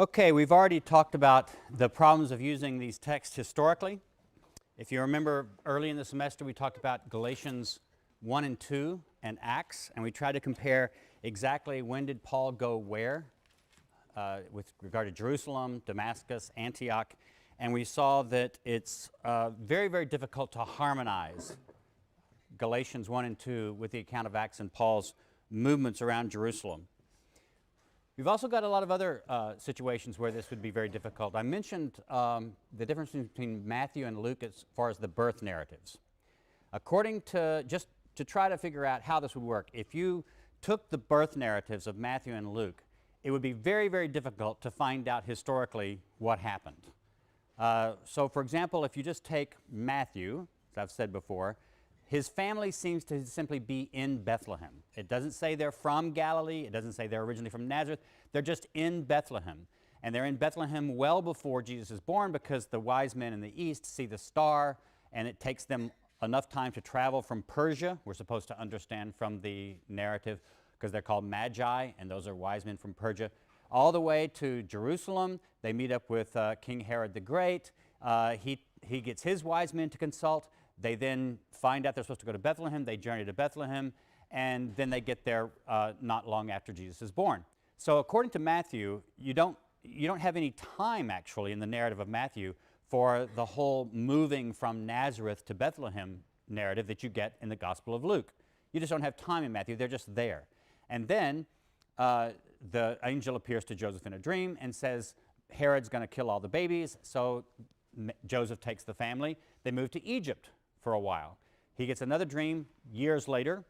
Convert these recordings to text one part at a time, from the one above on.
Okay, we've already talked about the problems of using these texts historically. If you remember early in the semester, we talked about Galatians 1 and 2 and Acts, and we tried to compare exactly when did Paul go where with regard to Jerusalem, Damascus, Antioch, and we saw that it's very, very difficult to harmonize Galatians 1 and 2 with the account of Acts and Paul's movements around Jerusalem. We've also got a lot of other situations where this would be very difficult. I mentioned the difference between Matthew and Luke as far as the birth narratives. According to, just to try to figure out how this would work, if you took the birth narratives of Matthew and Luke, it would be very, very difficult to find out historically what happened. So for example, if you just take Matthew, as I've said before, his family seems to simply be in Bethlehem. It doesn't say they're from Galilee. It doesn't say they're originally from Nazareth. They're just in Bethlehem. And they're in Bethlehem well before Jesus is born because the wise men in the east see the star, and it takes them enough time to travel from Persia. We're supposed to understand from the narrative because they're called Magi, and those are wise men from Persia, all the way to Jerusalem. They meet up with King Herod the Great. He gets his wise men to consult. They then find out they're supposed to go to Bethlehem. They journey to Bethlehem, and then they get there not long after Jesus is born. So according to Matthew, you don't have any time actually in the narrative of Matthew for the whole moving from Nazareth to Bethlehem narrative that you get in the Gospel of Luke. You just don't have time in Matthew. They're just there. And then the angel appears to Joseph in a dream and says, Herod's going to kill all the babies. So Joseph takes the family. They move to Egypt for a while. He gets another dream years later,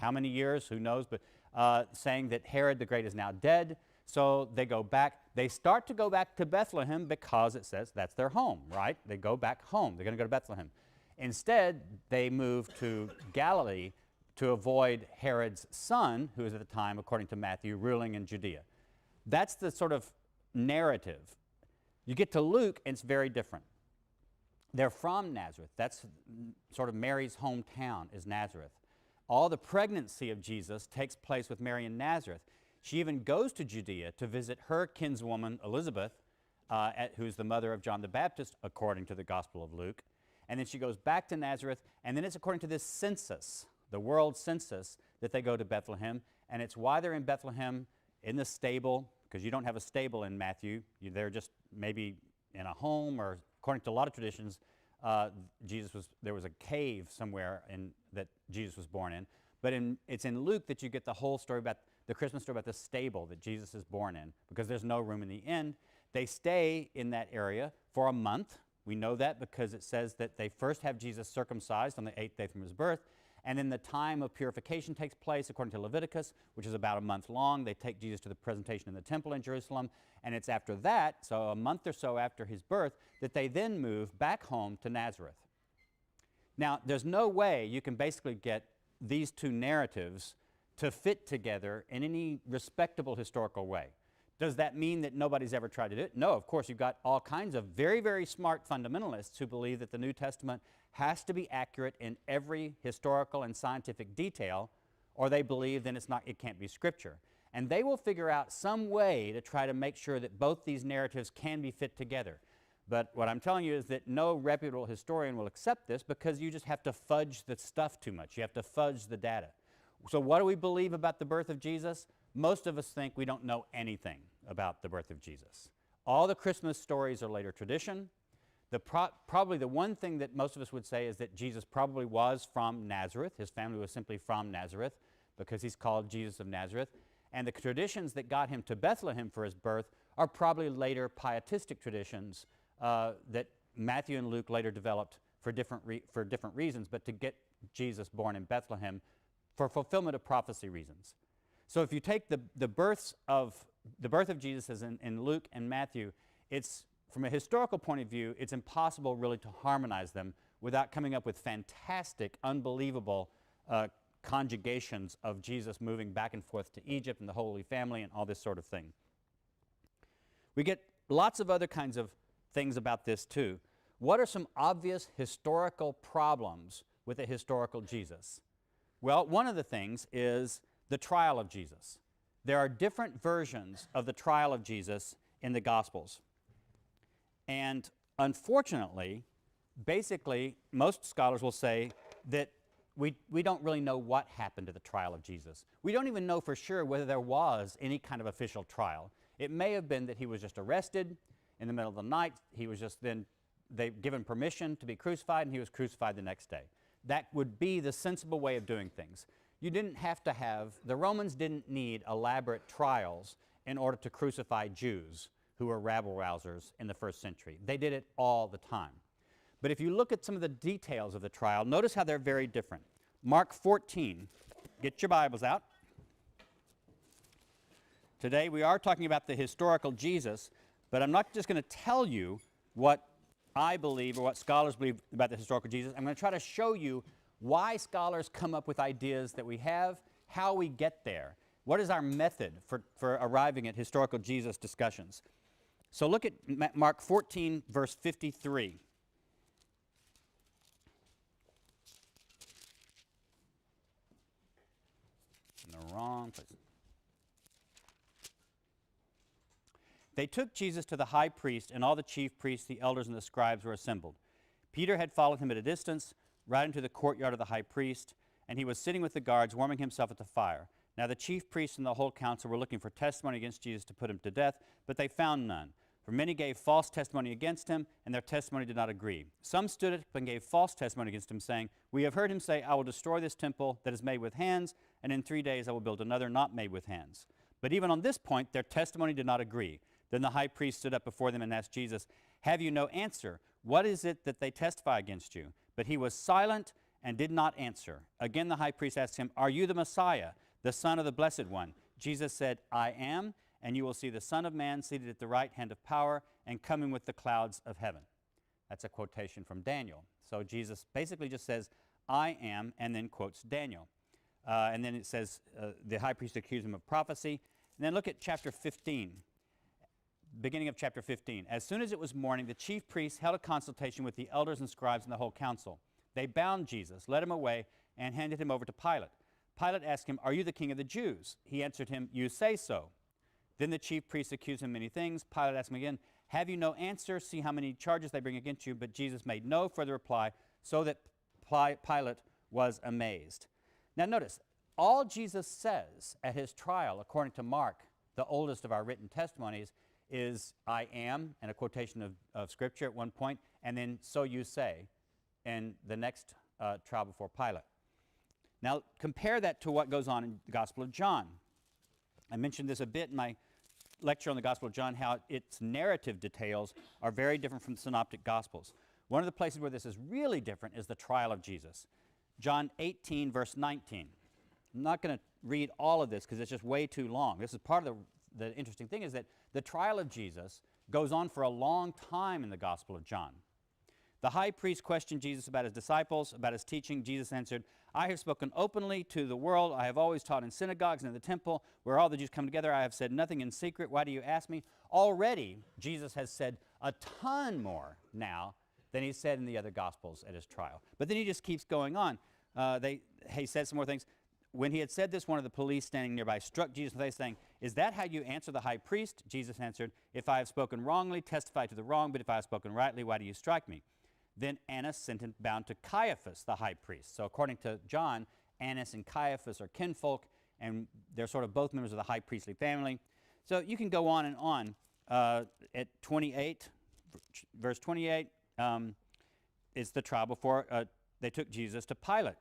how many years, who knows, but saying that Herod the Great is now dead. So they go back. They start to go back to Bethlehem because it says that's their home, right? They go back home. They're going to go to Bethlehem. Instead, they move to Galilee to avoid Herod's son, who is at the time, according to Matthew, ruling in Judea. That's the sort of narrative. You get to Luke, and it's very different. They're from Nazareth. That's sort of Mary's hometown is Nazareth. All the pregnancy of Jesus takes place with Mary in Nazareth. She even goes to Judea to visit her kinswoman Elizabeth, who's the mother of John the Baptist, according to the Gospel of Luke. And then she goes back to Nazareth, and then it's according to this census, the world census, that they go to Bethlehem. And it's why they're in Bethlehem in the stable, because you don't have a stable in Matthew. They're just maybe in a home, or according to a lot of traditions, there was a cave somewhere that Jesus was born in. But it's in Luke that you get the whole story about the Christmas story about the stable that Jesus is born in, because there's no room in the inn. They stay in that area for a month. We know that because it says that they first have Jesus circumcised on the 8th day from his birth, and then the time of purification takes place according to Leviticus, which is about a month long. They take Jesus to the presentation in the temple in Jerusalem, and it's after that, so a month or so after his birth, that they then move back home to Nazareth. Now, there's no way you can basically get these two narratives to fit together in any respectable historical way. Does that mean that nobody's ever tried to do it? No, of course, you've got all kinds of very, very smart fundamentalists who believe that the New Testament has to be accurate in every historical and scientific detail, or they believe then it can't be Scripture. And they will figure out some way to try to make sure that both these narratives can be fit together. But what I'm telling you is that no reputable historian will accept this, because you just have to fudge the stuff too much. You have to fudge the data. So what do we believe about the birth of Jesus? Most of us think we don't know anything about the birth of Jesus. All the Christmas stories are later tradition. Probably the one thing that most of us would say is that Jesus probably was from Nazareth. His family was simply from Nazareth because he's called Jesus of Nazareth. And the traditions that got him to Bethlehem for his birth are probably later pietistic traditions that Matthew and Luke later developed for different reasons, but to get Jesus born in Bethlehem for fulfillment of prophecy reasons. So if you take the birth of Jesus as in Luke and Matthew, it's, from a historical point of view, it's impossible really to harmonize them without coming up with fantastic, unbelievable conjugations of Jesus moving back and forth to Egypt and the Holy Family and all this sort of thing. We get lots of other kinds of things about this too. What are some obvious historical problems with a historical Jesus? Well, one of the things is the trial of Jesus. there are different versions of the trial of Jesus in the Gospels. And unfortunately, basically, most scholars will say that we don't really know what happened to the trial of Jesus. We don't even know for sure whether there was any kind of official trial. It may have been that he was just arrested in the middle of the night. He was just then they've given permission to be crucified, and he was crucified the next day. That would be the sensible way of doing things. You didn't have to have, the Romans didn't need elaborate trials in order to crucify Jews who were rabble-rousers in the first century. They did it all the time. But if you look at some of the details of the trial, notice how they're very different. Mark 14, get your Bibles out. Today we are talking about the historical Jesus, but I'm not just going to tell you what I believe or what scholars believe about the historical Jesus. I'm going to try to show you why scholars come up with ideas that we have, how we get there. What is our method for arriving at historical Jesus discussions? So look at Mark 14, verse 53. In the wrong place. They took Jesus to the high priest, and all the chief priests, the elders, and the scribes were assembled. Peter had followed him at a distance, right into the courtyard of the high priest, and he was sitting with the guards, warming himself at the fire. Now the chief priests and the whole council were looking for testimony against Jesus to put him to death, but they found none. For many gave false testimony against him, and their testimony did not agree. Some stood up and gave false testimony against him, saying, "We have heard him say, 'I will destroy this temple that is made with hands, and in 3 days I will build another not made with hands.' But even on this point their testimony did not agree. Then the high priest stood up before them and asked Jesus, 'Have you no answer? What is it that they testify against you?' But he was silent and did not answer. Again the high priest asked him, 'Are you the Messiah, the Son of the Blessed One?' Jesus said, 'I am, and you will see the Son of Man seated at the right hand of power and coming with the clouds of heaven.'" That's a quotation from Daniel. So Jesus basically just says, "I am," and then quotes Daniel. And then it says, the high priest accused him of prophecy. And then look at chapter 15. Beginning of chapter 15. As soon as it was morning, the chief priests held a consultation with the elders and scribes and the whole council. They bound Jesus, led him away, and handed him over to Pilate. Pilate asked him, "Are you the king of the Jews?" He answered him, "You say so." Then the chief priests accused him of many things. Pilate asked him again, "Have you no answer? See how many charges they bring against you." But Jesus made no further reply, so that Pilate was amazed. Now notice, all Jesus says at his trial, according to Mark, the oldest of our written testimonies, is "I am," and a quotation of Scripture at one point, and then "so you say" in the next trial before Pilate. Now compare that to what goes on in the Gospel of John. I mentioned this a bit in my lecture on the Gospel of John, how its narrative details are very different from the Synoptic Gospels. One of the places where this is really different is the trial of Jesus. John 18, verse 19. I'm not going to read all of this because it's just way too long. This is part of the interesting thing is that the trial of Jesus goes on for a long time in the Gospel of John. The high priest questioned Jesus about his disciples, about his teaching. Jesus answered, "I have spoken openly to the world. I have always taught in synagogues and in the temple where all the Jews come together. I have said nothing in secret. Why do you ask me?" Already, Jesus has said a ton more now than he said in the other Gospels at his trial. But then he just keeps going on. He said some more things. When he had said this, one of the police standing nearby struck Jesus in the face, saying, "Is that how you answer the high priest?" Jesus answered, "If I have spoken wrongly, testify to the wrong, but if I have spoken rightly, why do you strike me?" Then Annas sent him bound to Caiaphas, the high priest. So according to John, Annas and Caiaphas are kinfolk, and they're sort of both members of the high priestly family. So you can go on and on. At 28, verse 28, it's the trial before they took Jesus to Pilate.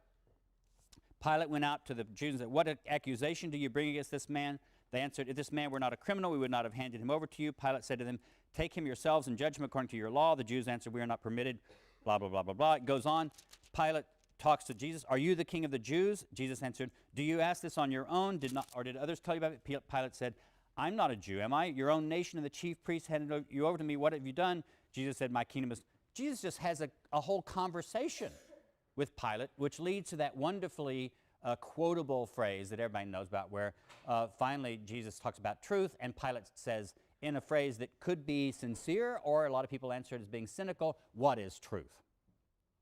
Pilate went out to the Jews and said, "What accusation do you bring against this man?" They answered, "If this man were not a criminal, we would not have handed him over to you." Pilate said to them, "Take him yourselves and judge him according to your law." The Jews answered, "We are not permitted," blah, blah, blah, blah, blah. It goes on. Pilate talks to Jesus. "Are you the king of the Jews?" Jesus answered, "Do you ask this on your own? Did others tell you about it?" Pilate said, "I'm not a Jew, am I? Your own nation and the chief priests handed you over to me. What have you done?" Jesus said, "My kingdom is..." Jesus just has a whole conversation with Pilate, which leads to that wonderfully quotable phrase that everybody knows about where finally Jesus talks about truth, and Pilate says in a phrase that could be sincere, or a lot of people answer it as being cynical, "What is truth?"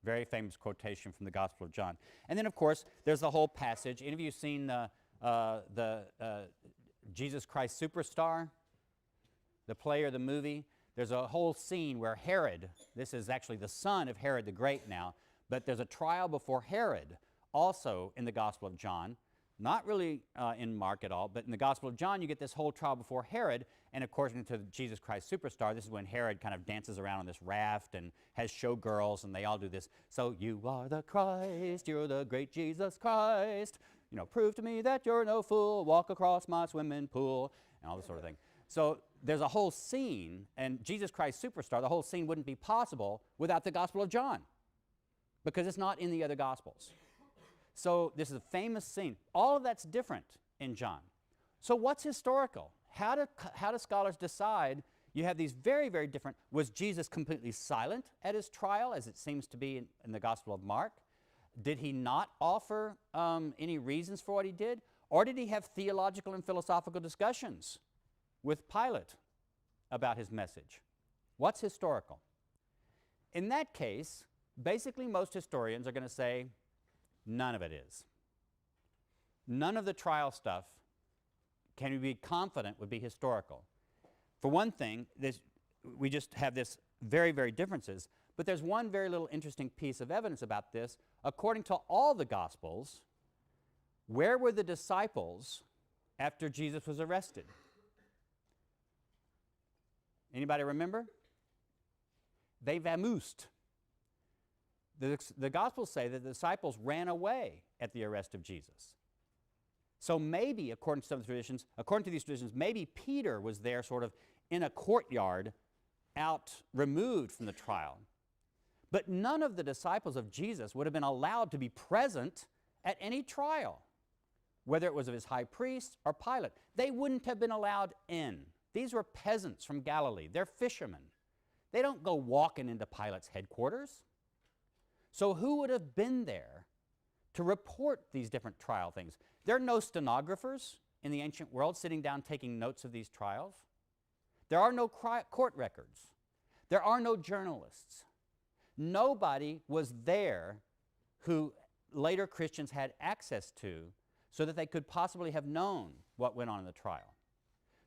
Very famous quotation from the Gospel of John. And then, of course, there's the whole passage. Any of you seen Jesus Christ Superstar, the play or the movie, there's a whole scene where Herod, this is actually the son of Herod the Great now, but there's a trial before Herod, also in the Gospel of John. Not really in Mark at all, but in the Gospel of John, you get this whole trial before Herod, and according to Jesus Christ Superstar, this is when Herod kind of dances around on this raft and has showgirls, and they all do this, so you are the Christ, you're the great Jesus Christ, you know, prove to me that you're no fool, walk across my swimming pool, and all this sort of thing. So there's a whole scene, and Jesus Christ Superstar, the whole scene wouldn't be possible without the Gospel of John, because it's not in the other Gospels. So this is a famous scene. All of that's different in John. So what's historical? How do scholars decide? You have these very, very different. Was Jesus completely silent at his trial, as it seems to be in the Gospel of Mark? Did he not offer any reasons for what he did? Or did he have theological and philosophical discussions with Pilate about his message? What's historical? In that case, basically most historians are going to say, none of it is. None of the trial stuff can we be confident would be historical. For one thing, we just have this very, very differences, but there's one very little interesting piece of evidence about this. According to all the Gospels, where were the disciples after Jesus was arrested? Anybody remember? They vamoosed. The Gospels say that the disciples ran away at the arrest of Jesus. So maybe, according to these traditions, maybe Peter was there sort of in a courtyard out removed from the trial. But none of the disciples of Jesus would have been allowed to be present at any trial, whether it was of his high priest or Pilate. They wouldn't have been allowed in. These were peasants from Galilee. They're fishermen. They don't go walking into Pilate's headquarters. So who would have been there to report these different trial things? There are no stenographers in the ancient world sitting down taking notes of these trials. There are no court records. There are no journalists. Nobody was there who later Christians had access to so that they could possibly have known what went on in the trial.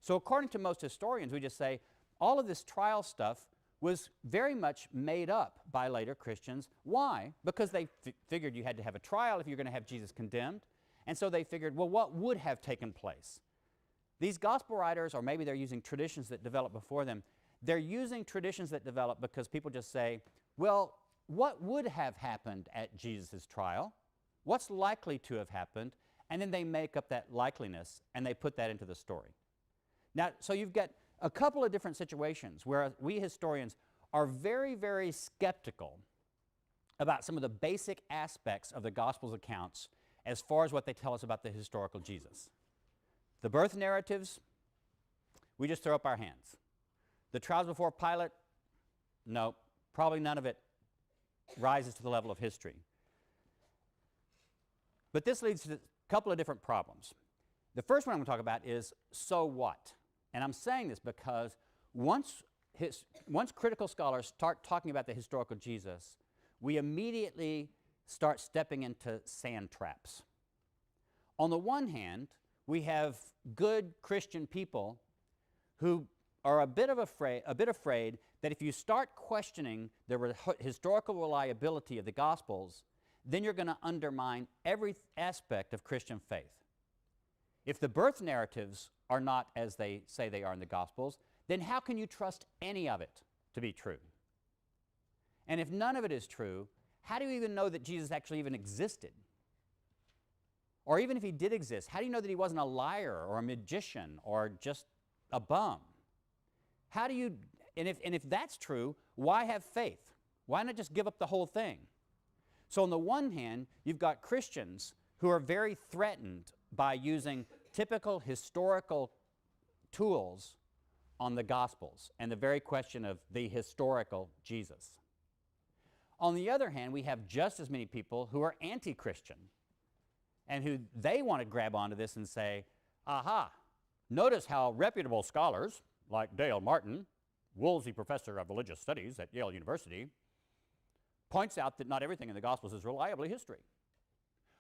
So according to most historians, we just say all of this trial stuff was very much made up by later Christians. Why? Because they figured you had to have a trial if you're going to have Jesus condemned. And so they figured, well, what would have taken place? These gospel writers, or maybe they're using traditions that developed before them, they're using traditions that develop because people just say, well, what would have happened at Jesus' trial? What's likely to have happened? And then they make up that likeliness and they put that into the story. Now, so you've got a couple of different situations where we historians are very, very skeptical about some of the basic aspects of the Gospel's accounts as far as what they tell us about the historical Jesus. The birth narratives, we just throw up our hands. The trials before Pilate, no, probably none of it rises to the level of history. But this leads to a couple of different problems. The first one I'm going to talk about is, so what? And I'm saying this because once critical scholars start talking about the historical Jesus, we immediately start stepping into sand traps. On the one hand, we have good Christian people who are a bit afraid that if you start questioning the historical reliability of the Gospels, then you're going to undermine every aspect of Christian faith. If the birth narratives are not as they say they are in the Gospels, then how can you trust any of it to be true? And if none of it is true, how do you even know that Jesus actually even existed? Or even if he did exist, how do you know that he wasn't a liar or a magician or just a bum? How do you, and if that's true, why have faith? Why not just give up the whole thing? So on the one hand, you've got Christians who are very threatened by using typical historical tools on the Gospels and the very question of the historical Jesus. On the other hand, we have just as many people who are anti-Christian and who they want to grab onto this and say, aha, notice how reputable scholars like Dale Martin, Woolsey Professor of Religious Studies at Yale University, points out that not everything in the Gospels is reliably history.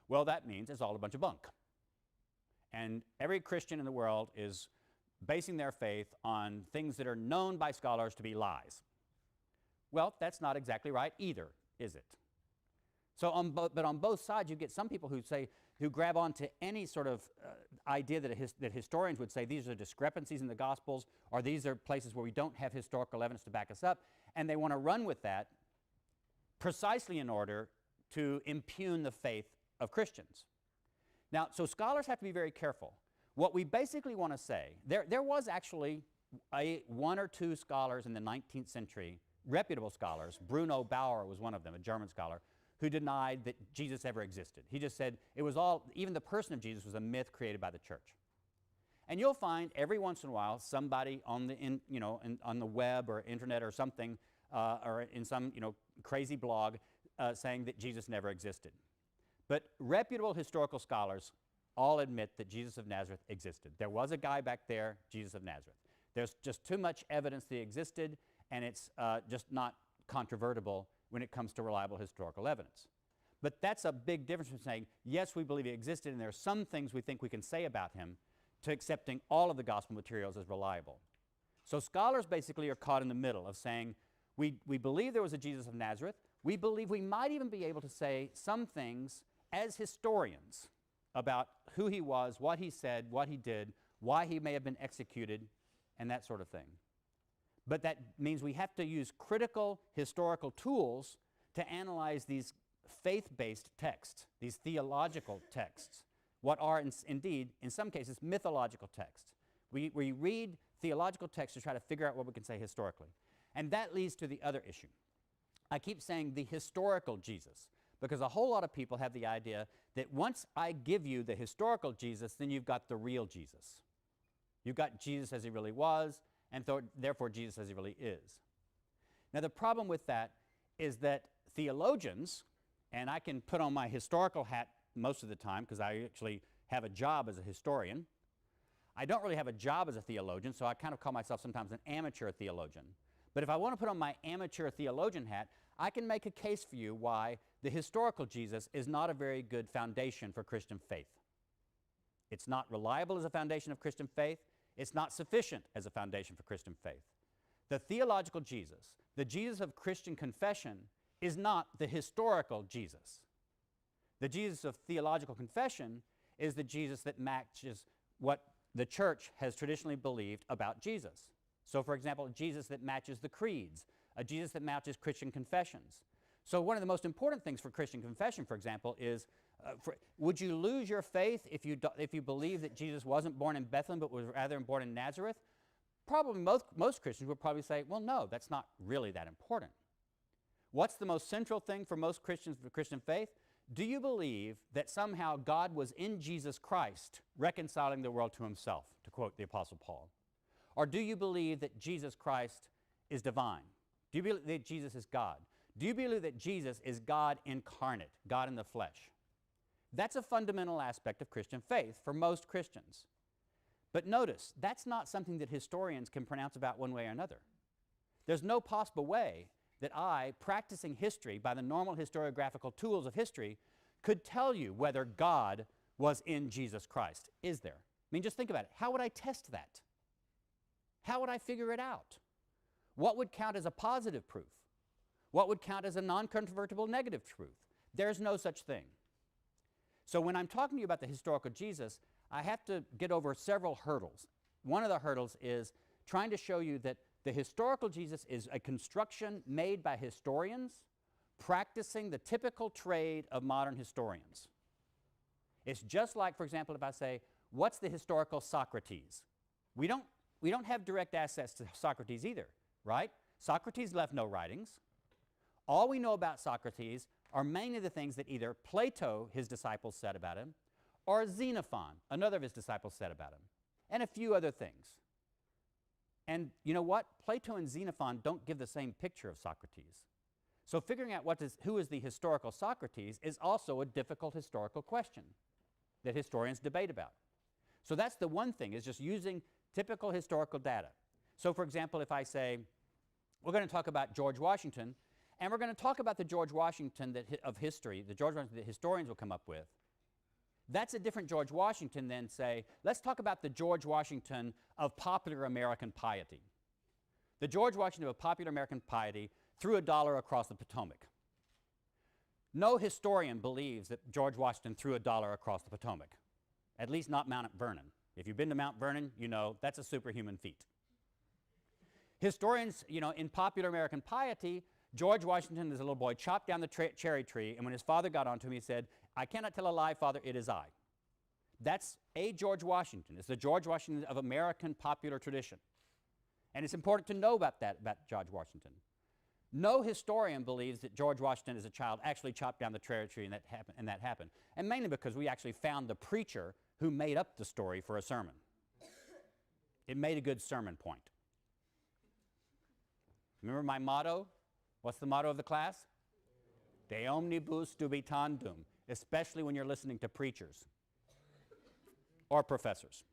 Well, that means it's all a bunch of bunk. And every Christian in the world is basing their faith on things that are known by scholars to be lies. Well, that's not exactly right either, is it? So but on both sides, you get some people who grab onto any sort of idea that historians would say these are discrepancies in the Gospels, or these are places where we don't have historical evidence to back us up, and they want to run with that precisely in order to impugn the faith of Christians. Now, so scholars have to be very careful. What we basically want to say, there was actually one or two scholars in the 19th century, reputable scholars. Bruno Bauer was one of them, a German scholar, who denied that Jesus ever existed. He just said it was all, even the person of Jesus was a myth created by the church. And you'll find every once in a while somebody on the, on the web or internet or something, or in some crazy blog saying that Jesus never existed. But reputable historical scholars all admit that Jesus of Nazareth existed. There was a guy back there, Jesus of Nazareth. There's just too much evidence that he existed, and it's just not controvertible when it comes to reliable historical evidence. But that's a big difference from saying, yes, we believe he existed, and there are some things we think we can say about him, to accepting all of the gospel materials as reliable. So scholars basically are caught in the middle of saying, we believe there was a Jesus of Nazareth. We believe we might even be able to say some things as historians about who he was, what he said, what he did, why he may have been executed, and that sort of thing. But that means we have to use critical historical tools to analyze these faith-based texts, these theological texts, what are indeed, in some cases, mythological texts. We read theological texts to try to figure out what we can say historically. And that leads to the other issue. I keep saying the historical Jesus, because a whole lot of people have the idea that once I give you the historical Jesus, then you've got the real Jesus. You've got Jesus as he really was, and therefore Jesus as he really is. Now the problem with that is that theologians, and I can put on my historical hat most of the time because I actually have a job as a historian. I don't really have a job as a theologian, so I kind of call myself sometimes an amateur theologian. But if I want to put on my amateur theologian hat, I can make a case for you why the historical Jesus is not a very good foundation for Christian faith. It's not reliable as a foundation of Christian faith. It's not sufficient as a foundation for Christian faith. The theological Jesus, the Jesus of Christian confession, is not the historical Jesus. The Jesus of theological confession is the Jesus that matches what the church has traditionally believed about Jesus. So, for example, a Jesus that matches the creeds, a Jesus that matches Christian confessions. So one of the most important things for Christian confession, for example, is would you lose your faith if you believe that Jesus wasn't born in Bethlehem but was rather born in Nazareth? Probably most Christians would probably say, well, no, that's not really that important. What's the most central thing for most Christians for Christian faith? Do you believe that somehow God was in Jesus Christ reconciling the world to himself, to quote the Apostle Paul? Or do you believe that Jesus Christ is divine? Do you believe that Jesus is God? Do you believe that Jesus is God incarnate, God in the flesh? That's a fundamental aspect of Christian faith for most Christians. But notice, that's not something that historians can pronounce about one way or another. There's no possible way that I, practicing history by the normal historiographical tools of history, could tell you whether God was in Jesus Christ. Is there? I mean, just think about it. How would I test that? How would I figure it out? What would count as a positive proof? What would count as a non-controvertible negative truth? There's no such thing. So when I'm talking to you about the historical Jesus, I have to get over several hurdles. One of the hurdles is trying to show you that the historical Jesus is a construction made by historians practicing the typical trade of modern historians. It's just like, for example, if I say, what's the historical Socrates? We don't have direct access to Socrates either, right? Socrates left no writings. All we know about Socrates are mainly the things that either Plato, his disciples, said about him, or Xenophon, another of his disciples, said about him, and a few other things. And you know what? Plato and Xenophon don't give the same picture of Socrates. So figuring out who is the historical Socrates is also a difficult historical question that historians debate about. So that's the one thing, is just using typical historical data. So for example, if I say, we're going to talk about George Washington, and we're going to talk about the George Washington of history, the George Washington that historians will come up with, That's a different George Washington than, say, let's talk about the George Washington of popular American piety. The George Washington of popular American piety threw $1 across the Potomac. No historian believes that George Washington threw $1 across the Potomac, at least not Mount Vernon. If you've been to Mount Vernon, you know that's a superhuman feat. Historians, in popular American piety, George Washington, as a little boy, chopped down the cherry tree, and when his father got onto him, he said, "I cannot tell a lie, Father, it is I." That's a George Washington. It's the George Washington of American popular tradition. And it's important to know about that, about George Washington. No historian believes that George Washington as a child actually chopped down the cherry tree and that happened. And mainly because we actually found the preacher who made up the story for a sermon. It made a good sermon point. Remember my motto? What's the motto of the class? De omnibus dubitandum, especially when you're listening to preachers or professors.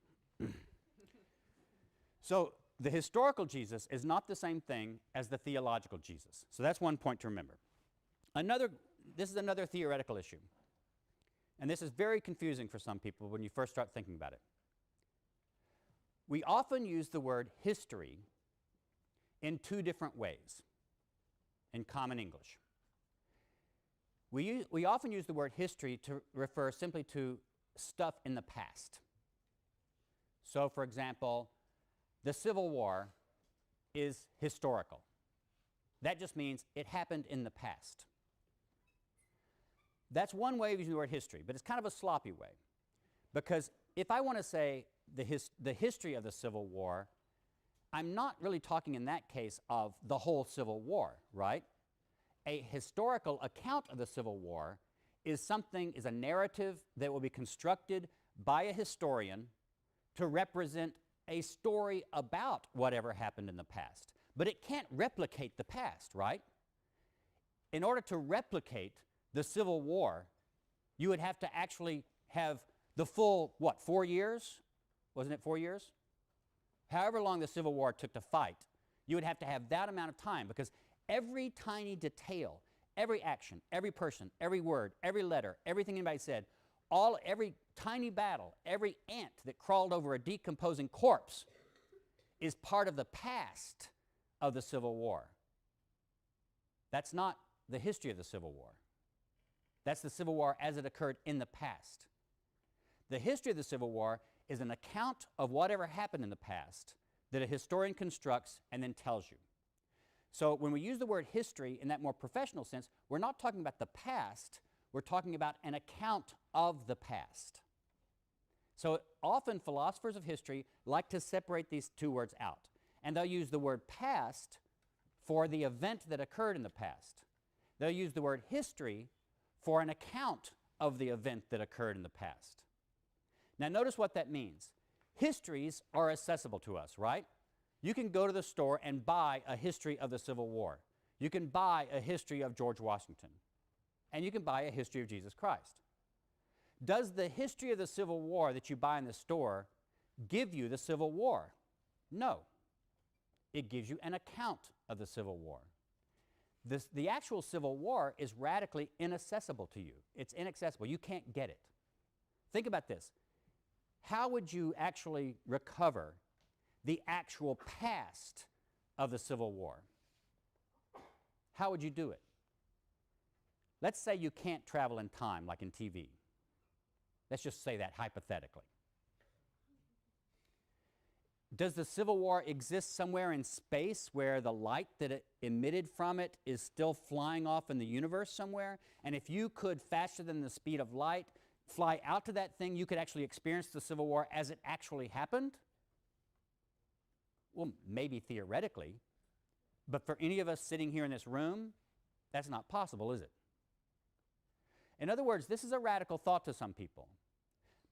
So the historical Jesus is not the same thing as the theological Jesus. So that's one point to remember. This is another theoretical issue. And this is very confusing for some people when you first start thinking about it. We often use the word history in two different ways in common English. We often use the word history to refer simply to stuff in the past. So, for example, the Civil War is historical. That just means it happened in the past. That's one way of using the word history, but it's kind of a sloppy way. Because if I want to say the history of the Civil War, I'm not really talking in that case of the whole Civil War, right? A historical account of the Civil War is a narrative that will be constructed by a historian to represent a story about whatever happened in the past. But it can't replicate the past, right? In order to replicate the Civil War, you would have to actually have the full, 4 years? Wasn't it 4 years? However long the Civil War took to fight, you would have to have that amount of time, because every tiny detail, every action, every person, every word, every letter, everything anybody said, every tiny battle, every ant that crawled over a decomposing corpse is part of the past of the Civil War. That's not the history of the Civil War. That's the Civil War as it occurred in the past. The history of the Civil War is an account of whatever happened in the past that a historian constructs and then tells you. So when we use the word history in that more professional sense, we're not talking about the past, we're talking about an account of the past. So often philosophers of history like to separate these two words out, and they'll use the word past for the event that occurred in the past. They'll use the word history for an account of the event that occurred in the past. Now notice what that means. Histories are accessible to us, right? You can go to the store and buy a history of the Civil War. You can buy a history of George Washington. And you can buy a history of Jesus Christ. Does the history of the Civil War that you buy in the store give you the Civil War? No. It gives you an account of the Civil War. The actual Civil War is radically inaccessible to you. It's inaccessible. You can't get it. Think about this. How would you actually recover the actual past of the Civil War? How would you do it? Let's say you can't travel in time like in TV. Let's just say that hypothetically. Does the Civil War exist somewhere in space where the light that it emitted from it is still flying off in the universe somewhere? And if you could, faster than the speed of light, fly out to that thing, you could actually experience the Civil War as it actually happened? Well, maybe theoretically, but for any of us sitting here in this room, that's not possible, is it? In other words, this is a radical thought to some people,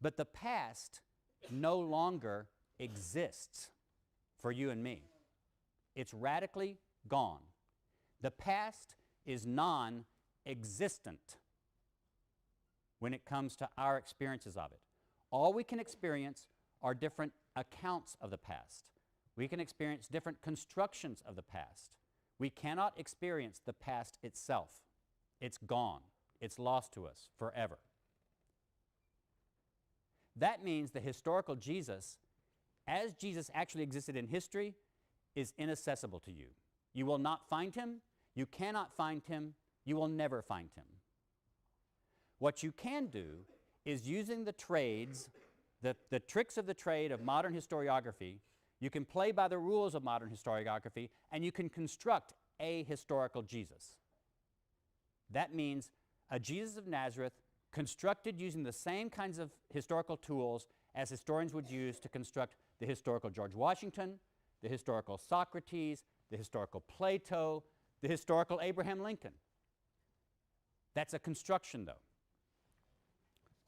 but the past no longer exists for you and me. It's radically gone. The past is non-existent when it comes to our experiences of it. All we can experience are different accounts of the past. We can experience different constructions of the past. We cannot experience the past itself. It's gone. It's lost to us forever. That means the historical Jesus, as Jesus actually existed in history, is inaccessible to you. You will not find him. You cannot find him. You will never find him. What you can do is using the trades, the tricks of the trade of modern historiography, you can play by the rules of modern historiography, and you can construct a historical Jesus. That means a Jesus of Nazareth constructed using the same kinds of historical tools as historians would use to construct the historical George Washington, the historical Socrates, the historical Plato, the historical Abraham Lincoln. That's a construction, though.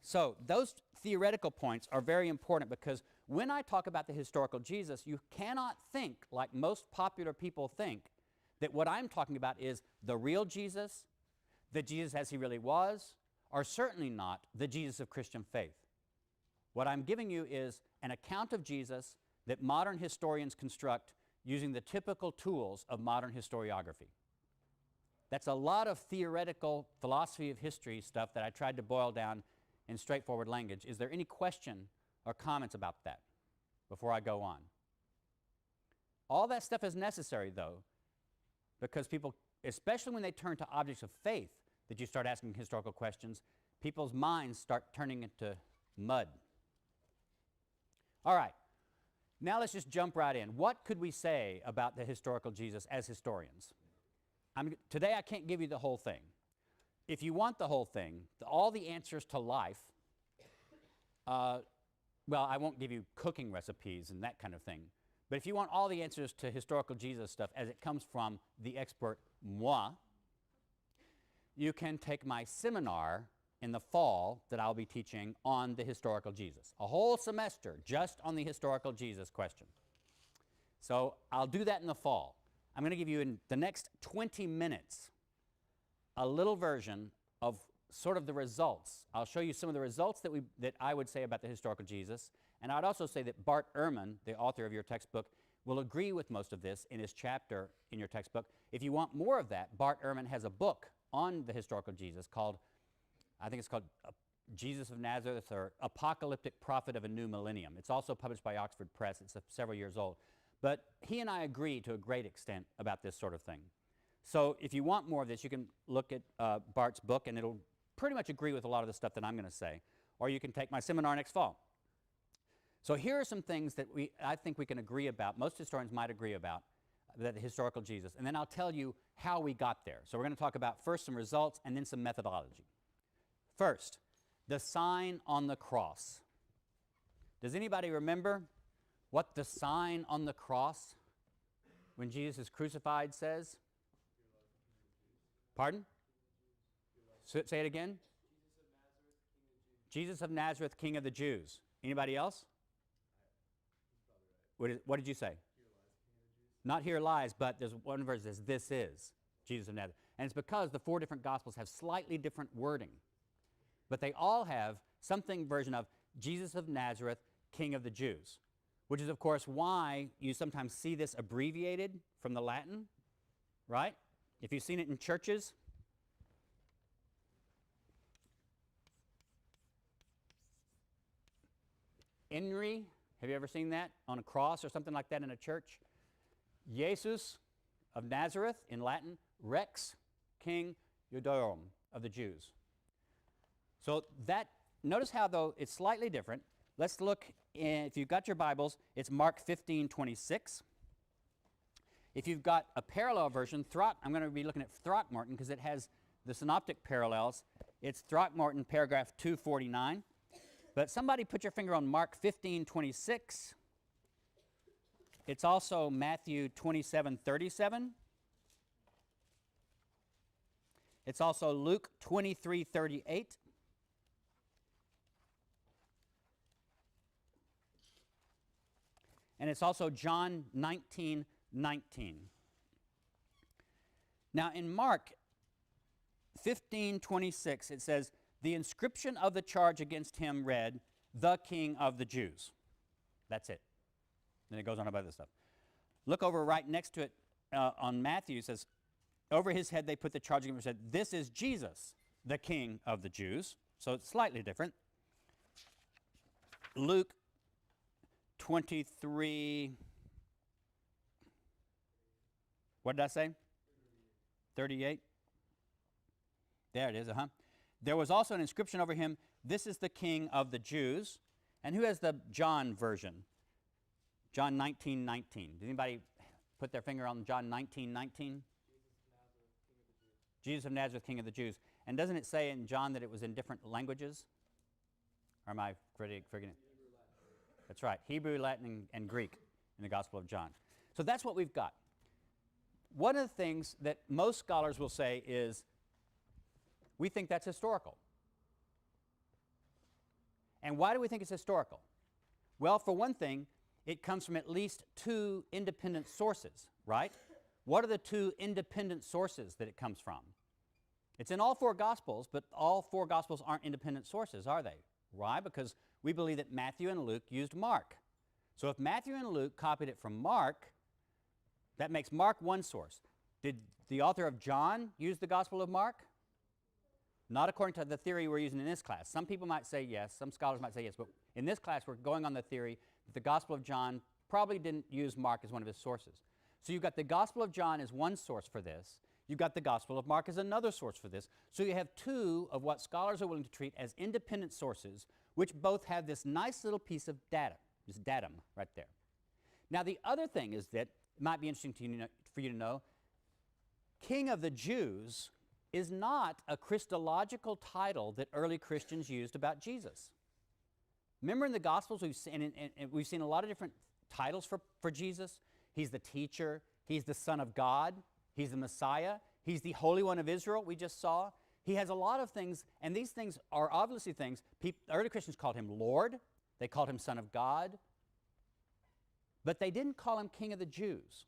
So those theoretical points are very important because when I talk about the historical Jesus, you cannot think like most popular people think that what I'm talking about is the real Jesus, the Jesus as he really was, or certainly not the Jesus of Christian faith. What I'm giving you is an account of Jesus that modern historians construct using the typical tools of modern historiography. That's a lot of theoretical philosophy of history stuff that I tried to boil down in straightforward language. Is there any question or comments about that before I go on? All that stuff is necessary, though, because people, especially when they turn to objects of faith, that you start asking historical questions, people's minds start turning into mud. All right, now let's just jump right in. What could we say about the historical Jesus as historians? Today I can't give you the whole thing. If you want the whole thing, all the answers to life, well, I won't give you cooking recipes and that kind of thing, but if you want all the answers to historical Jesus stuff as it comes from the expert moi, you can take my seminar in the fall that I'll be teaching on the historical Jesus. A whole semester just on the historical Jesus question. So I'll do that in the fall. I'm going to give you in the next 20 minutes a little version of sort of the results. I'll show you some of the results that I would say about the historical Jesus, and I'd also say that Bart Ehrman, the author of your textbook, will agree with most of this in his chapter in your textbook. If you want more of that, Bart Ehrman has a book on the historical Jesus called, I think it's called Jesus of Nazareth or Apocalyptic Prophet of a New Millennium. It's also published by Oxford Press. It's several years old. But he and I agree to a great extent about this sort of thing. So if you want more of this, you can look at Bart's book, and it'll pretty much agree with a lot of the stuff that I'm going to say. Or you can take my seminar next fall. So here are some things that I think we can agree about, most historians might agree about, that the historical Jesus. And then I'll tell you how we got there. So we're going to talk about first some results and then some methodology. First, the sign on the cross. Does anybody remember what the sign on the cross when Jesus is crucified says? Pardon? Say it again. Jesus of Nazareth, King of the Jews. Anybody else? What did you say? Not here lies, but there's one verse that says, this is Jesus of Nazareth. And it's because the four different Gospels have slightly different wording. But they all have something version of Jesus of Nazareth, King of the Jews, which is, of course, why you sometimes see this abbreviated from the Latin, right? If you've seen it in churches, INRI, have you ever seen that on a cross or something like that in a church? Jesus of Nazareth in Latin, Rex, King Judaeorum of the Jews. So that, notice how though it's slightly different. Let's look, if you've got your Bibles, it's Mark 15:26. If you've got a parallel version, I'm going to be looking at Throckmorton because it has the synoptic parallels. It's Throckmorton paragraph 249. But somebody put your finger on Mark 15:26. It's also Matthew 27:37. It's also Luke 23:38. And it's also John 19:19. Now in Mark 15:26 it says, the inscription of the charge against him read, the King of the Jews. That's it. Then it goes on about this stuff. Look over right next to it on Matthew. It says, over his head they put the charge against him and said, this is Jesus, the King of the Jews. So it's slightly different. Luke 23, what did I say? 38. There it is, There was also an inscription over him, "This is the King of the Jews." And who has the John version? John 19:19. Did anybody put their finger on John 19:19? Jesus of Nazareth, King of the Jews. And doesn't it say in John that it was in different languages? Or am I forgetting it? That's right, Hebrew, Latin, and Greek in the Gospel of John. So that's what we've got. One of the things that most scholars will say is, we think that's historical. And why do we think it's historical? Well, for one thing, it comes from at least two independent sources, right? What are the two independent sources that it comes from? It's in all four Gospels, but all four Gospels aren't independent sources, are they? Why? Because we believe that Matthew and Luke used Mark. So if Matthew and Luke copied it from Mark, that makes Mark one source. Did the author of John use the Gospel of Mark? Not according to the theory we're using in this class. Some people might say yes, some scholars might say yes, but in this class we're going on the theory that the Gospel of John probably didn't use Mark as one of his sources. So you've got the Gospel of John as one source for this. You've got the Gospel of Mark as another source for this. So you have two of what scholars are willing to treat as independent sources, which both have this nice little piece of data, this datum right there. Now the other thing is that it might be interesting for you to know, King of the Jews is not a Christological title that early Christians used about Jesus. Remember in the Gospels we've seen a lot of different titles for Jesus. He's the teacher, he's the Son of God, he's the Messiah, he's the Holy One of Israel we just saw. He has a lot of things, and these things are obviously things, early Christians called him Lord, they called him Son of God, but they didn't call him King of the Jews.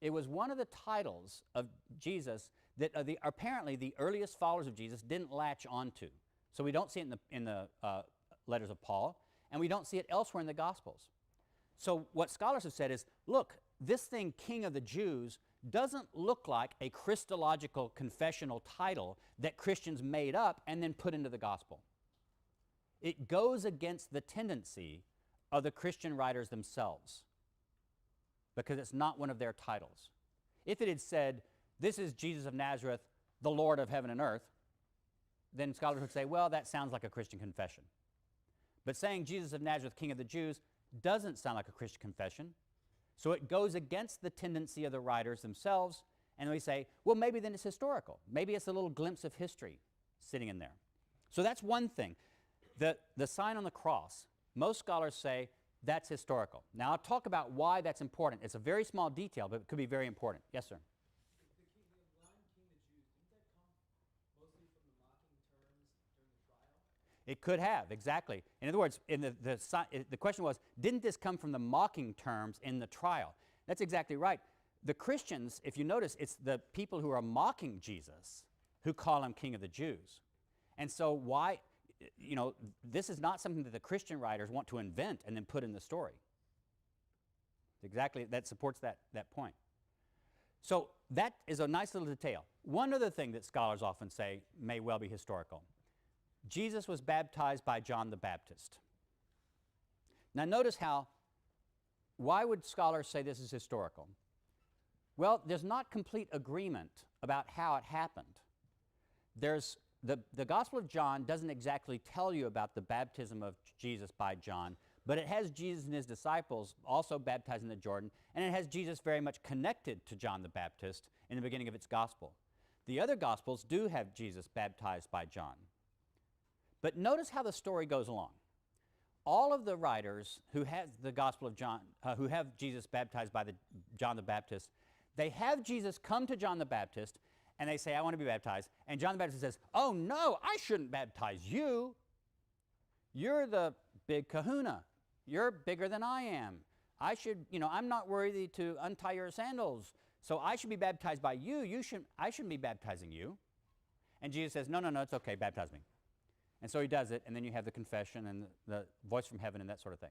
It was one of the titles of Jesus that apparently the earliest followers of Jesus didn't latch onto. So we don't see it in the letters of Paul, and we don't see it elsewhere in the Gospels. So what scholars have said is, look, this thing, King of the Jews, doesn't look like a Christological confessional title that Christians made up and then put into the Gospel. It goes against the tendency of the Christian writers themselves, because it's not one of their titles. If it had said, "This is Jesus of Nazareth, the Lord of heaven and earth," then scholars would say, well, that sounds like a Christian confession. But saying Jesus of Nazareth, King of the Jews, doesn't sound like a Christian confession. So it goes against the tendency of the writers themselves, and we say, well, maybe then it's historical. Maybe it's a little glimpse of history sitting in there. So that's one thing. The sign on the cross, most scholars say that's historical. Now I'll talk about why that's important. It's a very small detail, but it could be very important. Yes, sir? The line King of the Jews, didn't that come mostly from the mocking terms during the trial? It could have, exactly. In other words, the question was, didn't this come from the mocking terms in the trial? That's exactly right. The Christians, if you notice, it's the people who are mocking Jesus who call him King of the Jews. And so why, this is not something that the Christian writers want to invent and then put in the story. Exactly, that supports that point. So that is a nice little detail. One other thing that scholars often say may well be historical. Jesus was baptized by John the Baptist. Now notice why would scholars say this is historical? Well, there's not complete agreement about how it happened. The Gospel of John doesn't exactly tell you about the baptism of Jesus by John, but it has Jesus and his disciples also baptized in the Jordan, and it has Jesus very much connected to John the Baptist in the beginning of its Gospel. The other Gospels do have Jesus baptized by John. But notice how the story goes along. All of the writers who have the Gospel of John, who have Jesus baptized by John the Baptist, they have Jesus come to John the Baptist, and they say, I want to be baptized. And John the Baptist says, oh no, I shouldn't baptize you. You're the big kahuna. You're bigger than I am. I'm not worthy to untie your sandals. So I should be baptized by you. I shouldn't be baptizing you. And Jesus says, no, it's okay, baptize me. And so he does it, and then you have the confession and the voice from heaven and that sort of thing.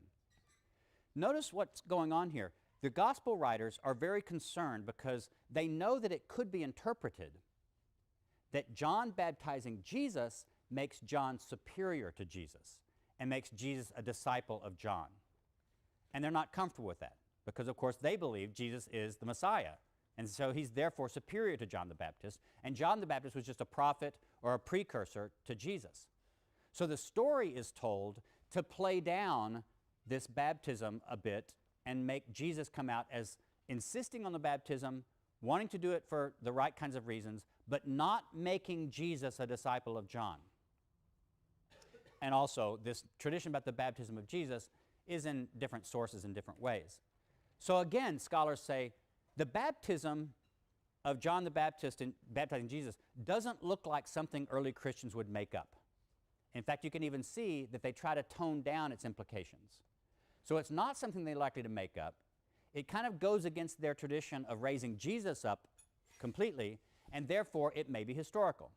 Notice what's going on here. The gospel writers are very concerned because they know that it could be interpreted that John baptizing Jesus makes John superior to Jesus. and makes Jesus a disciple of John. And they're not comfortable with that because, of course, they believe Jesus is the Messiah. And so he's therefore superior to John the Baptist. And John the Baptist was just a prophet or a precursor to Jesus. So the story is told to play down this baptism a bit and make Jesus come out as insisting on the baptism, wanting to do it for the right kinds of reasons, but not making Jesus a disciple of John. And also, this tradition about the baptism of Jesus is in different sources in different ways. So again, scholars say the baptism of John the Baptist in baptizing Jesus doesn't look like something early Christians would make up. In fact, you can even see that they try to tone down its implications. So it's not something they're likely to make up. It kind of goes against their tradition of raising Jesus up completely, and therefore it may be historical.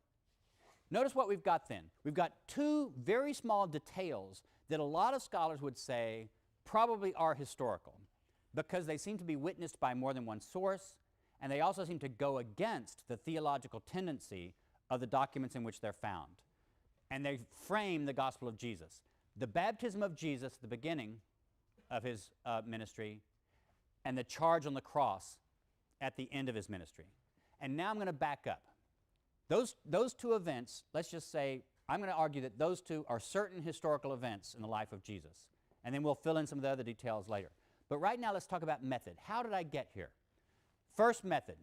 Notice what we've got then. We've got two very small details that a lot of scholars would say probably are historical because they seem to be witnessed by more than one source, and they also seem to go against the theological tendency of the documents in which they're found. And they frame the gospel of Jesus. The baptism of Jesus, the beginning of his ministry, and the charge on the cross at the end of his ministry. And now I'm going to back up. Those two events, let's just say, I'm going to argue that those two are certain historical events in the life of Jesus. And then we'll fill in some of the other details later. But right now let's talk about method. How did I get here? First method,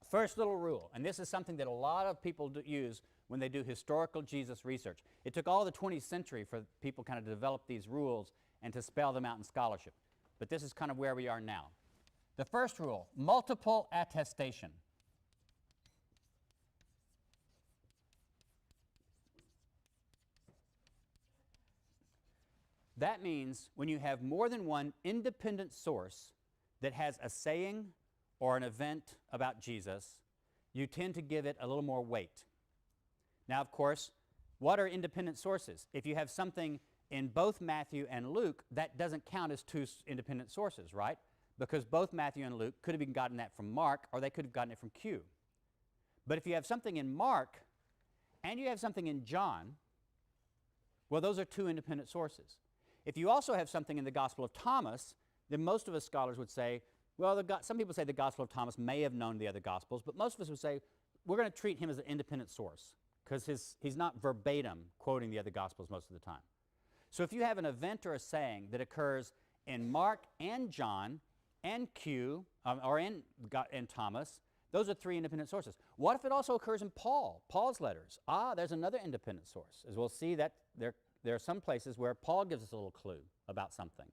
first little rule, and this is something that a lot of people use when they do historical Jesus research. It took all the 20th century for people kind of to develop these rules and to spell them out in scholarship. But this is kind of where we are now. The first rule, multiple attestation. That means when you have more than one independent source that has a saying or an event about Jesus, you tend to give it a little more weight. Now, of course, what are independent sources? If you have something in both Matthew and Luke, that doesn't count as two independent sources, right? Because both Matthew and Luke could have gotten that from Mark, or they could have gotten it from Q. But if you have something in Mark and you have something in John, well, those are two independent sources. If you also have something in the Gospel of Thomas, then most of us scholars would say, well, some people say the Gospel of Thomas may have known the other Gospels, but most of us would say we're going to treat him as an independent source because he's not verbatim quoting the other Gospels most of the time. So if you have an event or a saying that occurs in Mark and John and Q, or in Thomas, those are three independent sources. What if it also occurs in Paul's letters? There's another independent source. As we'll see that there are some places where Paul gives us a little clue about something.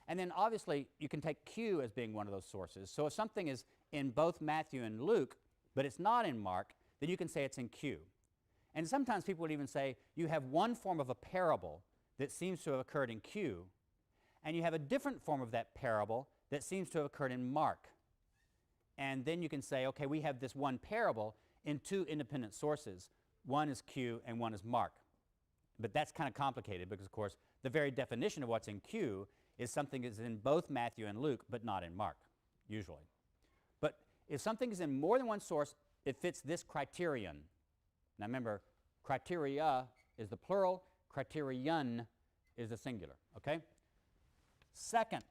And then obviously you can take Q as being one of those sources. So if something is in both Matthew and Luke, but it's not in Mark, then you can say it's in Q. And sometimes people would even say you have one form of a parable that seems to have occurred in Q, and you have a different form of that parable that seems to have occurred in Mark. And then you can say, okay, we have this one parable in two independent sources. One is Q and one is Mark. But that's kind of complicated because, of course, the very definition of what's in Q is something that's in both Matthew and Luke, but not in Mark, usually. But if something is in more than one source, it fits this criterion. Now remember, criteria is the plural, criterion is the singular, okay? Second,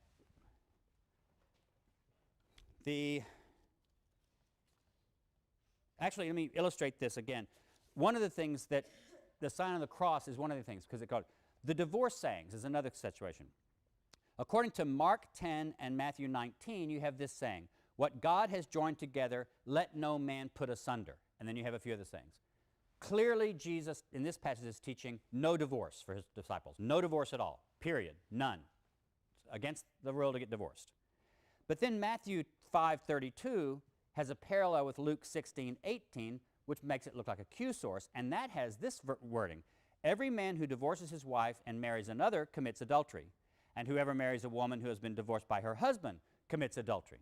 actually, let me illustrate this again. One of the things that the sign of the cross is one of the things, because it goes, the divorce sayings is another situation. According to Mark 10 and Matthew 19, you have this saying, what God has joined together, let no man put asunder. And then you have a few other sayings. Clearly, Jesus, in this passage, is teaching no divorce for his disciples. No divorce at all, period, none. It's against the rule to get divorced. But then Matthew 5:32 has a parallel with Luke 16:18, which makes it look like a Q source, and that has this wording. Every man who divorces his wife and marries another commits adultery, and whoever marries a woman who has been divorced by her husband commits adultery.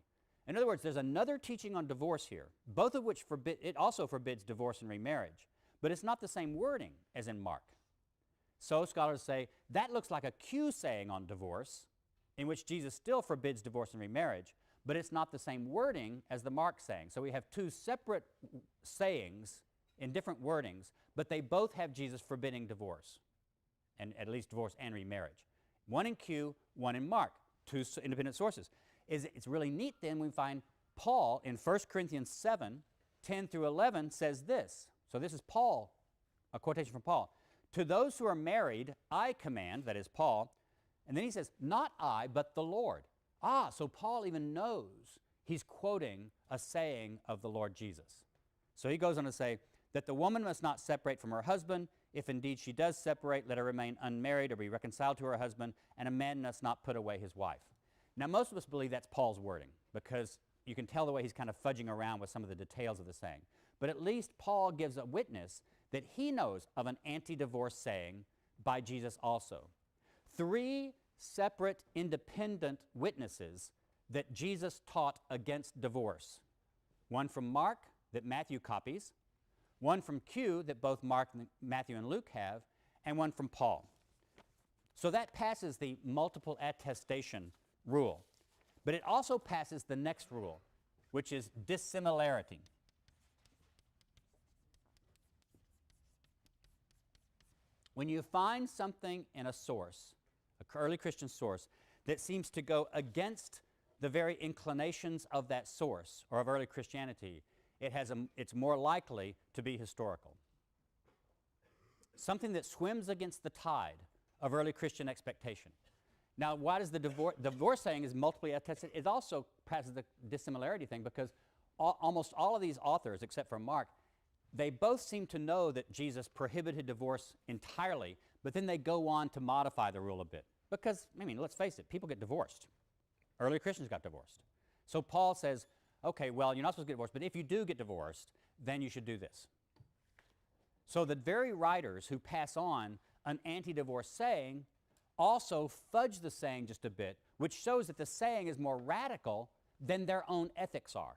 In other words, there's another teaching on divorce here, both of which it also forbids divorce and remarriage, but it's not the same wording as in Mark. So scholars say that looks like a Q saying on divorce, in which Jesus still forbids divorce and remarriage, but it's not the same wording as the Mark saying. So we have two separate sayings in different wordings, but they both have Jesus forbidding divorce. and at least divorce and remarriage. One in Q, one in Mark, two independent sources. It's really neat then we find Paul in 1 Corinthians 7, 10 through 11 says this. So this is Paul, a quotation from Paul. To those who are married, I command, that is Paul, and then he says, not I, but the Lord. Ah, so Paul even knows he's quoting a saying of the Lord Jesus. So he goes on to say that the woman must not separate from her husband. If indeed she does separate, let her remain unmarried or be reconciled to her husband, and a man must not put away his wife. Now, most of us believe that's Paul's wording because you can tell the way he's kind of fudging around with some of the details of the saying. But at least Paul gives a witness that he knows of an anti-divorce saying by Jesus also. 3 separate independent witnesses that Jesus taught against divorce. One from Mark that Matthew copies, one from Q that both Mark, Matthew, and Luke have, and one from Paul. So that passes the multiple attestation rule. But it also passes the next rule, which is dissimilarity. When you find something in a source, an early Christian source, that seems to go against the very inclinations of that source or of early Christianity, it's more likely to be historical. Something that swims against the tide of early Christian expectation. Now, why does the divorce saying is multiply attested? It also passes the dissimilarity thing because almost all of these authors, except for Mark, they both seem to know that Jesus prohibited divorce entirely, but then they go on to modify the rule a bit. Because, I mean, let's face it, people get divorced. Early Christians got divorced. So Paul says, okay, well, you're not supposed to get divorced, but if you do get divorced, then you should do this. So the very writers who pass on an anti-divorce saying also fudge the saying just a bit, which shows that the saying is more radical than their own ethics are.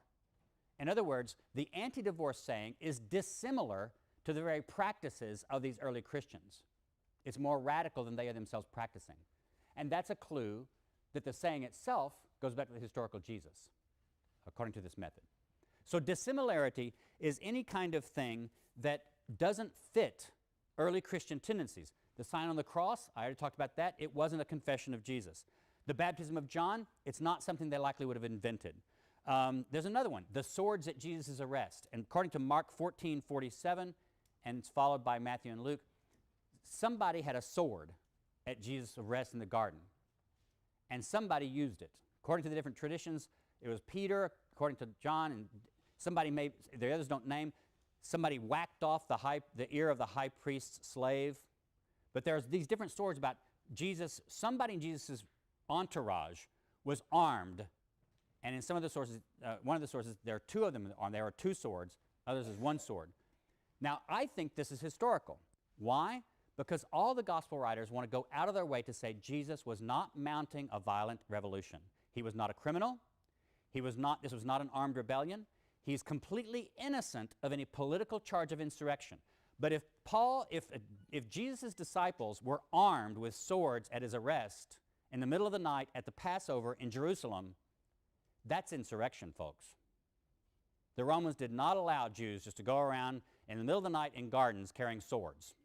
In other words, the anti-divorce saying is dissimilar to the very practices of these early Christians. It's more radical than they are themselves practicing. And that's a clue that the saying itself goes back to the historical Jesus, according to this method. So dissimilarity is any kind of thing that doesn't fit early Christian tendencies. The sign on the cross, I already talked about that. It wasn't a confession of Jesus. The baptism of John, it's not something they likely would have invented. There's another one, the swords at Jesus' arrest. And according to Mark 14:47, and it's followed by Matthew and Luke, somebody had a sword at Jesus' arrest in the garden. And somebody used it. According to the different traditions, it was Peter, according to John, and somebody the others don't name, somebody whacked off the ear of the high priest's slave. But there's these different stories about Jesus, somebody in Jesus' entourage was armed, and in some of the sources, one of the sources, there are 2 of them on there are 2 swords, others is 1 sword. Now, I think this is historical. Why? Because all the gospel writers want to go out of their way to say Jesus was not mounting a violent revolution. He was not a criminal. This was not an armed rebellion. He's completely innocent of any political charge of insurrection. But if Jesus' disciples were armed with swords at his arrest in the middle of the night at the Passover in Jerusalem, that's insurrection, folks. The Romans did not allow Jews just to go around in the middle of the night in gardens carrying swords.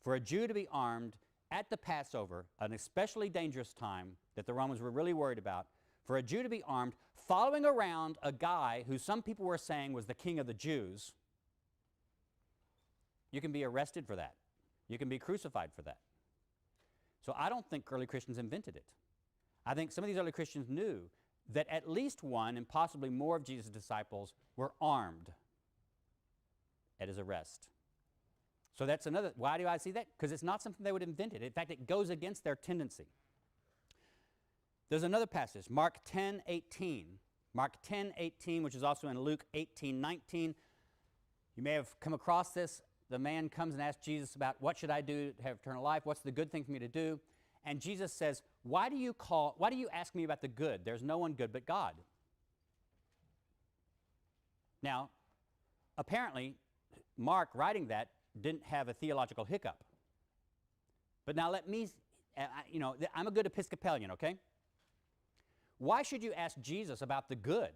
For a Jew to be armed at the Passover, an especially dangerous time that the Romans were really worried about, for a Jew to be armed following around a guy who some people were saying was the king of the Jews, you can be arrested for that. You can be crucified for that. So I don't think early Christians invented it. I think some of these early Christians knew that at least one and possibly more of Jesus' disciples were armed at his arrest. So that's another, why do I see that? Because it's not something they would have invented. In fact, it goes against their tendency. There's another passage, Mark 10:18. Mark 10:18, which is also in Luke 18:19. You may have come across this. The man comes and asks Jesus about what should I do to have eternal life? What's the good thing for me to do? And Jesus says, why do you ask me about the good? There's no one good but God. Now, apparently, Mark writing that didn't have a theological hiccup. But now let me, I'm a good Episcopalian, okay? Why should you ask Jesus about the good?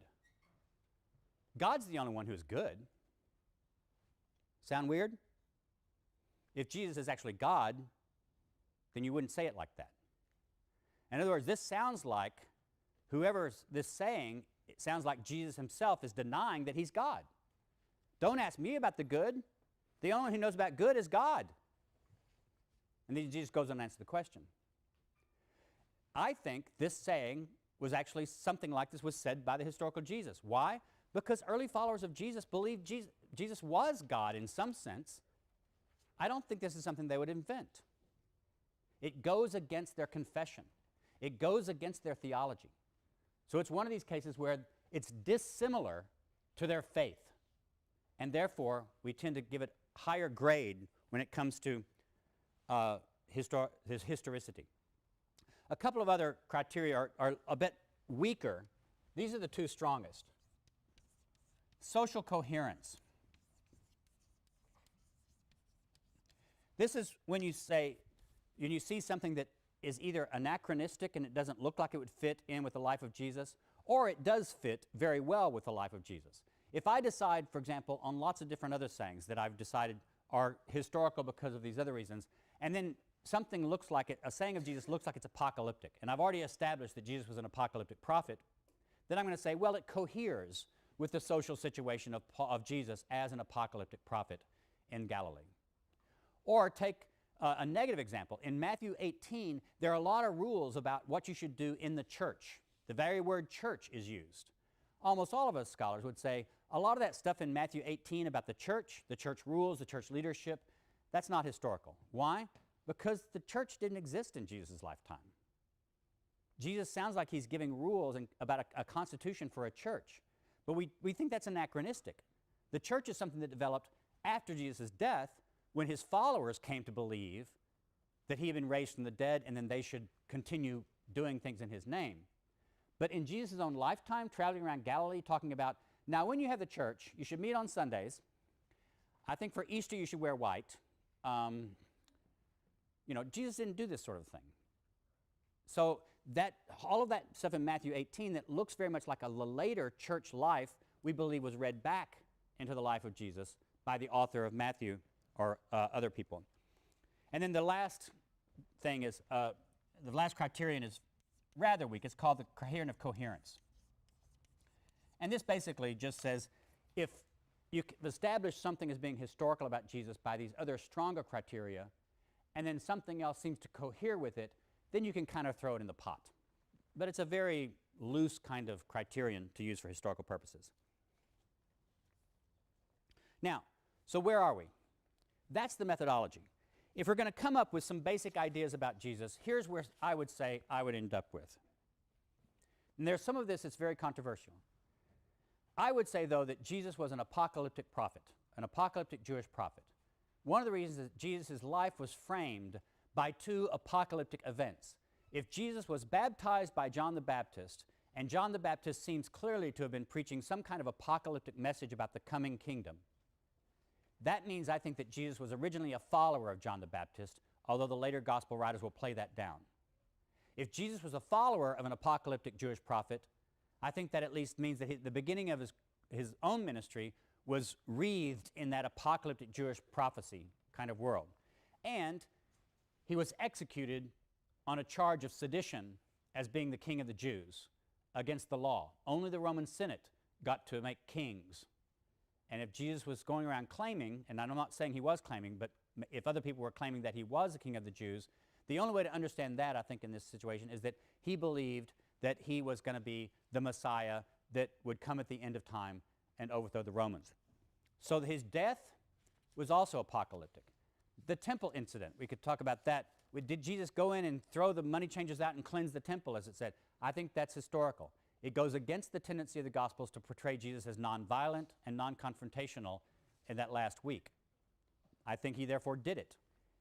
God's the only one who's good. Sound weird? If Jesus is actually God, then you wouldn't say it like that. In other words, this sounds like, whoever's this saying, it sounds like Jesus himself is denying that he's God. Don't ask me about the good. The only one who knows about good is God. And then Jesus goes on and answers the question. I think this saying was actually something like this was said by the historical Jesus. Why? Because early followers of Jesus believed Jesus was God in some sense. I don't think this is something they would invent. It goes against their confession. It goes against their theology. So it's one of these cases where it's dissimilar to their faith. And therefore, we tend to give it higher grade when it comes to historicity. A couple of other criteria are a bit weaker. These are the two strongest. Social coherence. This is when you see something that is either anachronistic and it doesn't look like it would fit in with the life of Jesus, or it does fit very well with the life of Jesus. If I decide, for example, on lots of different other sayings that I've decided are historical because of these other reasons, and then something looks like it, a saying of Jesus looks like it's apocalyptic, and I've already established that Jesus was an apocalyptic prophet, then I'm going to say, well, it coheres with the social situation of Jesus as an apocalyptic prophet in Galilee. Or take a negative example. In Matthew 18, there are a lot of rules about what you should do in the church. The very word church is used. Almost all of us scholars would say a lot of that stuff in Matthew 18 about the church rules, the church leadership, that's not historical. Why? Because the church didn't exist in Jesus' lifetime. Jesus sounds like he's giving rules about a constitution for a church. But we think that's anachronistic. The church is something that developed after Jesus' death, when his followers came to believe that he had been raised from the dead and then they should continue doing things in his name. But in Jesus' own lifetime, traveling around Galilee, talking about, now when you have the church, you should meet on Sundays. I think for Easter you should wear white. Jesus didn't do this sort of thing. So all of that stuff in Matthew 18 that looks very much like a later church life, we believe was read back into the life of Jesus by the author of Matthew or other people. And then the last thing is, the last criterion is rather weak. It's called the criterion of coherence. And this basically just says, if you establish something as being historical about Jesus by these other stronger criteria, and then something else seems to cohere with it, then you can kind of throw it in the pot. But it's a very loose kind of criterion to use for historical purposes. Now, so where are we? That's the methodology. If we're going to come up with some basic ideas about Jesus, here's where I would say I would end up with. And there's some of this that's very controversial. I would say, though, that Jesus was an apocalyptic prophet, an apocalyptic Jewish prophet. One of the reasons that Jesus' life was framed by two apocalyptic events. If Jesus was baptized by John the Baptist, and John the Baptist seems clearly to have been preaching some kind of apocalyptic message about the coming kingdom, that means I think that Jesus was originally a follower of John the Baptist, although the later gospel writers will play that down. If Jesus was a follower of an apocalyptic Jewish prophet, I think that at least means that the beginning of his own ministry was wreathed in that apocalyptic Jewish prophecy kind of world. And he was executed on a charge of sedition as being the king of the Jews against the law. Only the Roman Senate got to make kings. And if Jesus was going around claiming, and I'm not saying he was claiming, but if other people were claiming that he was the king of the Jews, the only way to understand that, I think, in this situation is that he believed that he was going to be the Messiah that would come at the end of time and overthrow the Romans. So his death was also apocalyptic. The temple incident, we could talk about that. Did Jesus go in and throw the money changers out and cleanse the temple, as it said? I think that's historical. It goes against the tendency of the Gospels to portray Jesus as nonviolent and non-confrontational in that last week. I think he therefore did it.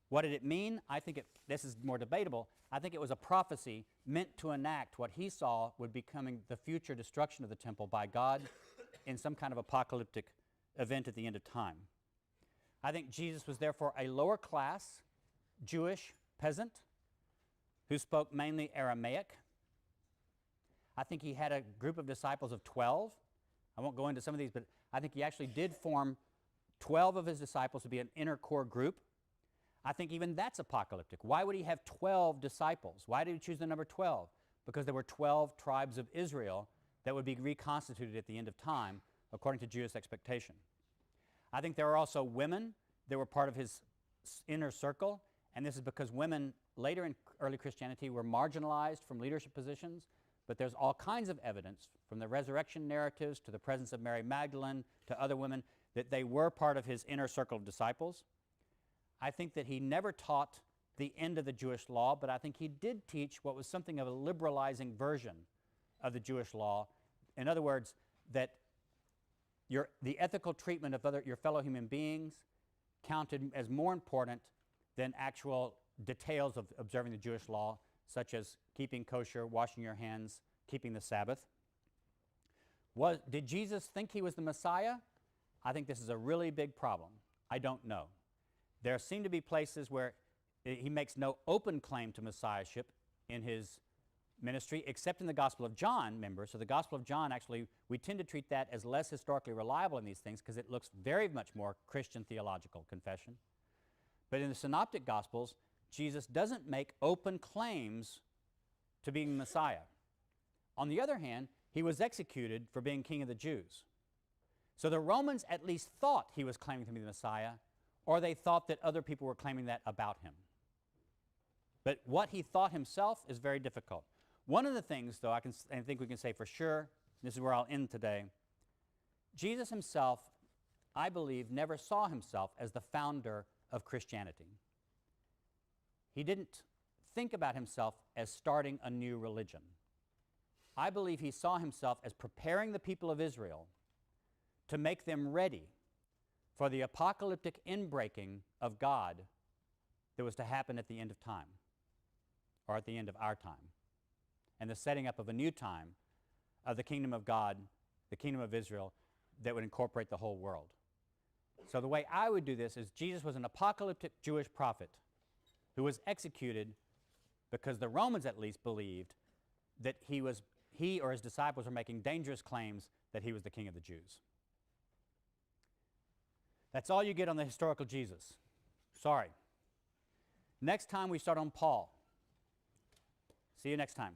What did it mean? I think this is more debatable. I think it was a prophecy meant to enact what he saw would be coming the future destruction of the temple by God in some kind of apocalyptic event at the end of time. I think Jesus was therefore a lower class Jewish peasant who spoke mainly Aramaic. I think he had a group of disciples of 12. I won't go into some of these, but I think he actually did form 12 of his disciples to be an inner core group. I think even that's apocalyptic. Why would he have 12 disciples? Why did he choose the number 12? Because there were 12 tribes of Israel that would be reconstituted at the end of time, according to Jewish expectation. I think there are also women that were part of his inner circle, and this is because women later in early Christianity were marginalized from leadership positions, but there's all kinds of evidence, from the resurrection narratives to the presence of Mary Magdalene to other women, that they were part of his inner circle of disciples. I think that he never taught the end of the Jewish law, but I think he did teach what was something of a liberalizing version of the Jewish law. In other words, that the ethical treatment of your fellow human beings counted as more important than actual details of observing the Jewish law, such as keeping kosher, washing your hands, keeping the Sabbath. Did Jesus think he was the Messiah? I think this is a really big problem. I don't know. There seem to be places where he makes no open claim to messiahship in his ministry, except in the Gospel of John, remember. So the Gospel of John, actually, we tend to treat that as less historically reliable in these things because it looks very much more Christian theological confession. But in the Synoptic Gospels, Jesus doesn't make open claims to being Messiah. On the other hand, he was executed for being king of the Jews. So the Romans at least thought he was claiming to be the Messiah, or they thought that other people were claiming that about him. But what he thought himself is very difficult. One of the things, though, I think we can say for sure, this is where I'll end today, Jesus himself, I believe, never saw himself as the founder of Christianity. He didn't think about himself as starting a new religion. I believe he saw himself as preparing the people of Israel to make them ready for the apocalyptic inbreaking of God that was to happen at the end of time, or at the end of our time, and the setting up of a new time of the kingdom of God, the kingdom of Israel, that would incorporate the whole world. So the way I would do this is Jesus was an apocalyptic Jewish prophet who was executed because the Romans at least believed that he or his disciples were making dangerous claims that he was the king of the Jews. That's all you get on the historical Jesus. Sorry. Next time we start on Paul. See you next time.